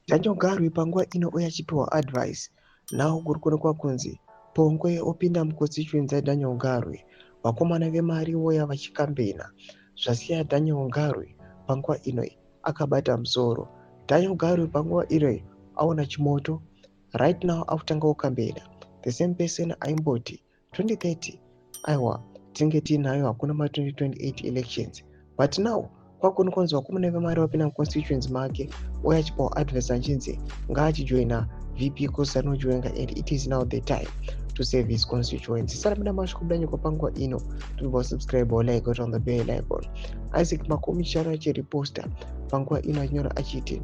Daniel Garwe panguva ino uya achipiwa advice nawo kuri kuonekwa kunzi Pongwe opinda muconstituency yaDaniel Garwe, vakomana vemari voya vachikambena zvasiya Daniel Garwe panguva inoi akabata musoro. Daniel Garwe panguva inoi aona chimoto. Right now akutanga kukambena the same person aimboti 2030 aiwa tinge tinayo hakuna ma 2028 elections, but now kwakuno kwanzi vakomana vemari vapinda muconstituency make uye achipawo advice achinzi ngaachijoina VP Kosazana Chiwenga and it is now the time to save his constituency. Sara mina mashuku kudanyikwa panguva ino tulipa subscribe like on the bell icon. Isaac Makomicharo achiriposta panguva ino achinyora achiti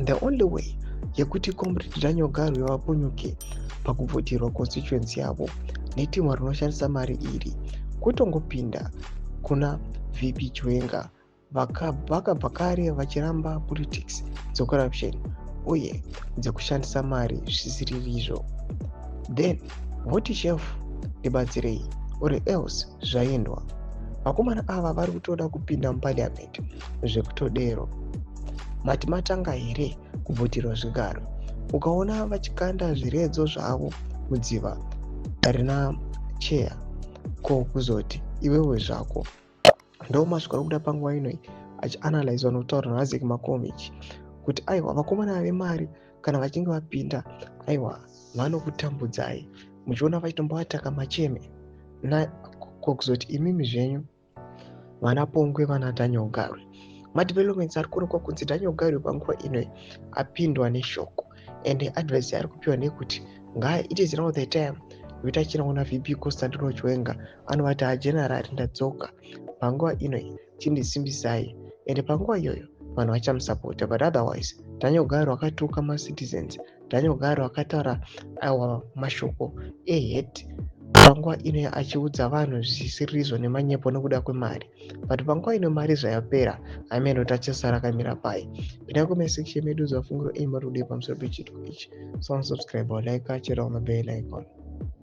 the only way yekuti comrade Daniel Garwe vapunyuke pakuvhotirwa constituency yavo netimu rinoshandisa mari iri kutongopinda kuna VP Chiwenga vakabva kare vachiramba politics dzecorruption uye dzekushandisa mari zvisiri izvo, then voti chef ndibatsirei or else zvaendwa. Vakomana ava vari kutoda kupinda muparliament zvekutodero mati matanga here kuvhotirwa zvigaro. Ukaona vachikanda zviredzo zvavo mudziva rina cheya ko kuzoti iwewe zvako ndo masvikaro kuda panguva inoi achianalyzwa notaurwa naIsaac Makomich kuti aiwa vakomana vemari kana vachinge vapinda aiwa vanokutambudzai muchiona vachitombovataka macheme kokuzoti imimi zvenyu vana Pongwe vana Daniel Garwe. Madevelopments ari kuonekwa kunzi Daniel Garwe panguva inoi apindwa neshoko and advice yaari kupiwa ndeyekuti it is now the time yekuti achinaona VP Kosazana Chiwenga anovati agenerali ndadzoka panguva inoi chindisimbisai, and panguva iyoyo vanhu vachamusapota, but otherwise Daniel Garwe akatuka macitizens. Daniel Garwe akataura aiwa mashoko ehate panguva inoi achiudza vanhu zvisiri izvo nemanyepo nekuda kwemari, but panguva ino mari zvayapera amene kuti achasara akamira pai. Pinda kumesection medu zvafungiro iri marudei pamusoro pechitiko ichi. So subscribe or like achera on the bell icon.